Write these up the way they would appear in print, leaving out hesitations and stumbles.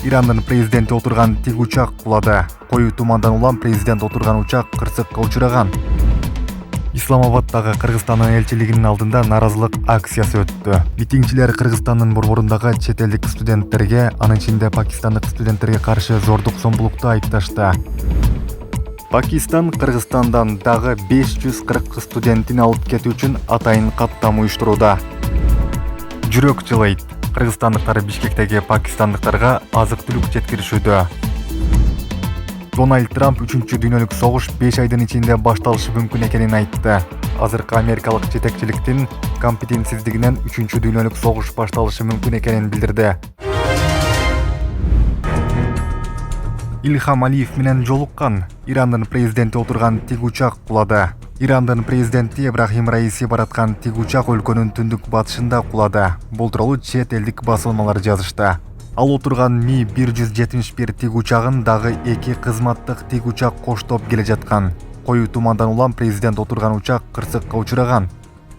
Ирандын президенти отурган тик учак кулады. Коюу тумандан улам президент отурган учак кырсыкка учураган. Исламабадтагы Кыргызстандын элчилигинин алдында нааразылык акциясы өттү. Митингчилер Кыргызстандын борборундағы чет элдик студенттерге, анын ичинде пакистандык студенттерге каршы зордук зомбулукту айыпташты. Пакистан Кыргызстандан дагы 540 студентин алып кетүү үчүн атайын каттам уюштурууда. Жүрөк жылайт. Кыргызстандыктар Бишкектеги пакистандыктарга азык-түлүк жеткиришүүдө. Дональд Трамп 3-дүйнөлүк согуш 5 айдын ичинде башталышы мүмкүн экенин айтты. Азыркы америкалык жетекчиликтин компетентсиздигинен 3-дүйнөлүк согуш башталышы мүмкүн экенин билдирди. Ильхам Алиев менен жолуккан. Ирандын президенти отурган тик учак кулады. Ирандын президенти Ибрахим Раиси бараткан тик учак өлкөнүн түндүк батышында кулады. Бул тууралуу чет элдик басылмалар жазышты. Ал отурган Ми-171 тик учагын дагы 2 кызматтык тик учак коштоп келе жаткан. Коюу тумандан улам президент отурган учак кырсыкка учураган.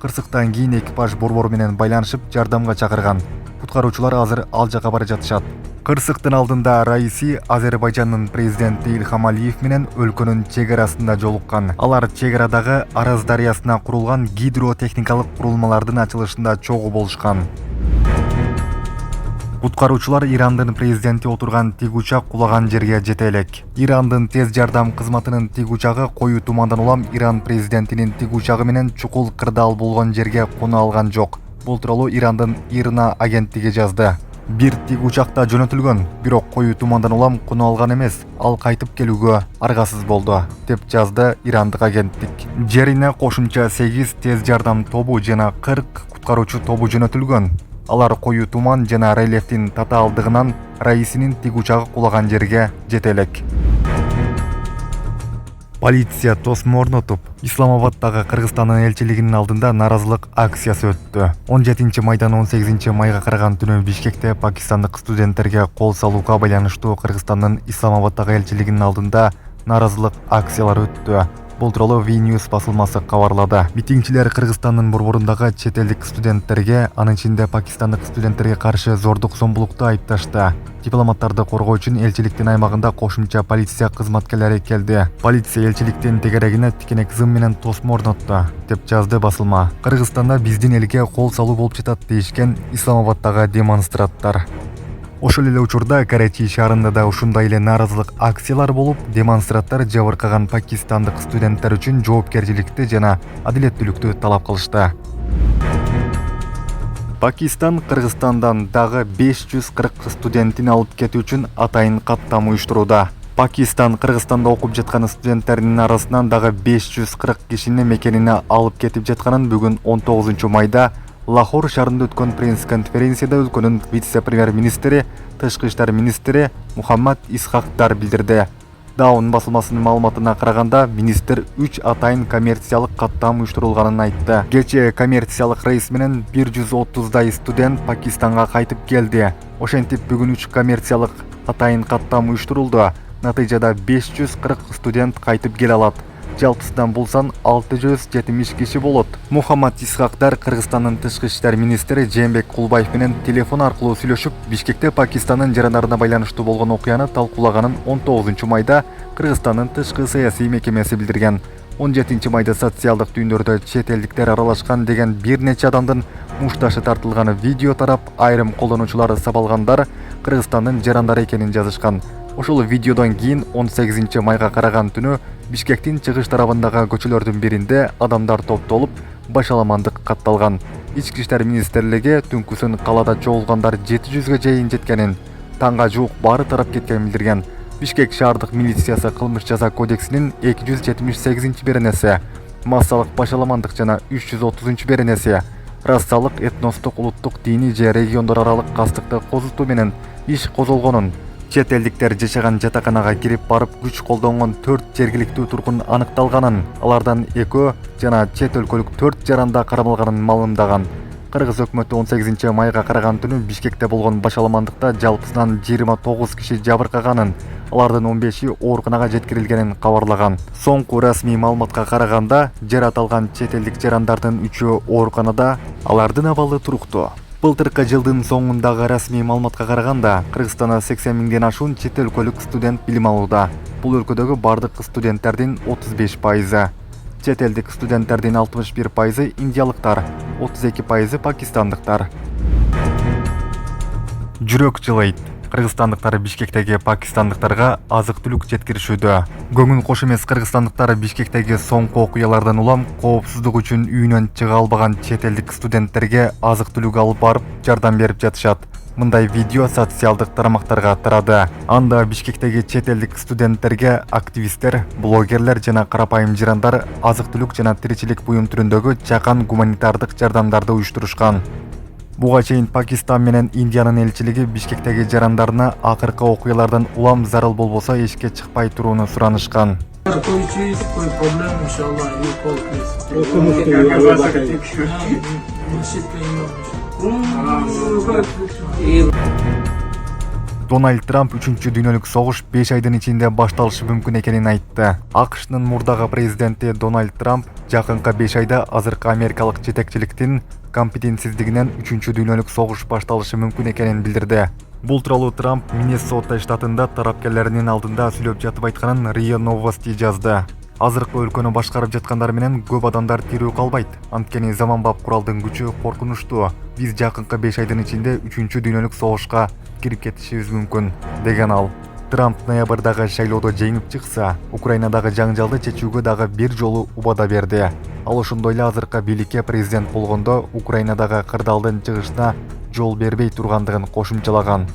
Кырсыктан кийин экипаж борбор менен байланышып жардамга чакырган. Куткаруучулар азыр ал жака бара жатышат. Кырсыктын алдында Раиси Азербайжандын президенти Ильхам Алиев менен өлкөнүн чек арасында жолуккан. Алар чек арадагы Араз дарыясына курулган гидротехникалык курулмалардын ачылышында чогуу болушкан. Куткаруучулар Ирандын президенти отурган тик учак кулаган жерге жете элек. Ирандын тез жардам кызматынын тик учагы коюу тумандан улам Иран президентинин тик учагы менен чукул кырдаал болгон жерге кона алган жок. Бул тууралуу Ирандын ИРНА агенттиги жазды. Бир тик учакта жөнөтүлгөн, бирок коюу тумандан улам кона алган эмес, ал кайтып келүүгө аргасыз болду, деп жазды ирандык агенттик. Жерине кошумча 8 тез жардам тобу жана 40 куткаруучу тобу жөнөтүлгөн. Алар коюу туман жана рельефтин татаалдыгынан Раисинин тик учагы кулаган жерге жете элек. Полиция тосмо орнотуп, Исламабадтагы Кыргызстандын элчилигинин алдында нааразылык акциясы өттү. 17 майдан 18 майга караган түнү Бишкекте пакистандык студенттерге кол салууга байланыштуу Кыргызстандын Исламабадтагы элчилигинин алдында нааразылык акциялары өттү. Бул тууралуу V-News басылмасы кабарлады. Митингчилер Кыргызстандын борборундагы чет элдик студенттерге, анын ичинде пакистандык студенттерге каршы зордук зомбулукту айыпташты. Дипломаттарды коргоо үчүн элчиликтин аймагында кошумча полиция кызматкерлери келди. Полиция элчиликтин тегерегине тикенек зым менен тосмо орнотту, деп жазды басылма. Кыргызстанда биздин элге кол салуу болуп жатат дейишкен Исламабадтагы демонстранттар. Ошол эле учурда Карачи шаарында да ушундай эле нааразылык акциялар болуп, демонстранттар жабыркаган пакистандык студенттер үчүн жоопкерчиликти жана адилеттүүлүктү талап кылышты. Пакистан Кыргызстандан дагы 540 студентин алып кетүү үчүн атайын каттам уюштурууда. Пакистан Кыргызстанда окуп жаткан студенттердин арасынан дагы 540 кишини мекенине алып кетип жатканын бүгүн 19 майда Лахор шаарында өткөн пресс-конференцияда өлкөнүн вице-премьер-министри, тышкы иштер министри Мухаммад Исхактар билдирди. Даун басылмасынын маалыматына караганда, министр 3 атайын коммерциялык каттам уюштурулганын айтты. Кечээ коммерциялык рейс менен 130дай студент Пакистанга кайтып келди. Ошентип бүгүн 3 коммерциялык атайын каттам уюштурулду. Натыйжада 540 студент кайтып келе алат. Жалпысынан бул сан 670 киши болот. Мухаммад Исхактар Кыргызстандын тышкы иштер министри Жээнбек Кулбаев менен телефон аркылуу сүйлөшүп, Бишкекте Пакистандын жарандарына байланыштуу болгон окуяны талкуулаганын 19 майда Кыргызстандын тышкы саясий мекемеси билдирген. 17 майда социалдык түйүндөрдө чет элдиктер аралашкан деген бир нече адамдын мушташы тартылган видео тарап, айрым колдонуучулар сабалгандар Кыргызстандын жарандары экенин жазышкан. Ошол видеодон кийин 18 майга караган түнү Бишкектин чыгыш тарабындагы көчөлөрдүн биринде адамдар топтолуп, башаламандык катталган. Ички иштер министрлиги түнкүсүн калаада чогулгандар 700ге чейин жеткенин, таңга жуук баары тарап кеткенин билдирген. Бишкек шаардык милициясы кылмыш жаза кодексинин 278-беренеси, массалык башаламандык жана 330-беренеси, расалык, этностук, улуттук, диний же региондор аралык кастыкты козутуу менен иш козголгонун, чет элдиктер жашаган жатаканага кирип барып күч колдонгон 4 жергиликтүү тургун аныкталганын, алардан 2 жана чет өлкөлүк 4 жаранда кармалганын маалымдаган. Кыргыз өкмөтү 18 майга караган түнү Бишкекте болгон башаламандыкта жалпысынан 29 киши жабыркаганын, алардын 15и ооруканага жеткирилгенин кабарлаган. Соңку расмий маалыматка караганда, жер аталган чет элдик жарандардын 3-өө ооруканада, алардын абалы туруктуу. Былтыркы жылдын соңундагы расмий маалыматка караганда, Кыргызстанда 80 миңден ашуун чет өлкөлүк студент билим алууда. Бул өлкөдөгү бардык студенттердин 35%. Чет элдик студенттердин 61% индиялыктар, 32% пакистандыктар. Жүрөк жылайт. Кыргызстандыктар Бишкектеги пакистандыктарга азык-түлүк жеткиришүүдө. Көңүл кош эмес кыргызстандыктар Бишкектеги соңку окуялардан улам коопсуздук үчүн үйүнөн чыга албаган чет элдик студенттерге азык-түлүк алып барып жардам берип жатышат. Мындай видео социалдык тарамактарга тарады. Анда Бишкектеги чет элдик студенттерге активисттер, блогерлер жана карапайым жырандар азык-түлүк жана тиричилик буюм түрүндөгү чакан гуманитардык жардамдарды уюштурушкан. Буга чейин Пакистан менен Индиянын элчилиги Бишкектеги жарандарына акыркы окуялардан улам зарыл болбосо эшикке чыкпай турууну суранышкан. Дональд Трамп 3-чү дүйнөлүк согуш 5 айдын ичинде башталышы мүмкүн экенин айтты. АКШнын мурдагы президенти Дональд Трамп жакынкы 5 айда азыркы америкалык жетекчиликтин компетентсиздигинен 3-чү дүйнөлүк согуш башталышы мүмкүн экенин билдирди. Бул тууралуу Трамп Миннесота штатында тарапкерлеринин алдында сүйлөп жатып айтканын РИА Новости жазды. Азыркы өлкөнү башкарып жаткандар менен көп адамдар тирүү калбайт. Анткени заманбап куралдын күчү коркунучтуу. Биз жакынкы 5 айдын ичинде 3-чү дүйнөлүк согушка кирип кетишибиз мүмкүн, деген ал. Трамп ноябрдагы шайлоодо жеңип чыкса, Украинадагы жаңжалды чечүүгө дагы бир жолу убада берди. Ал ошондой эле азыркы бийликке президент болгондо Украинадагы кырдаалдын чыгышына жол бербей тургандыгын кошумчалаган.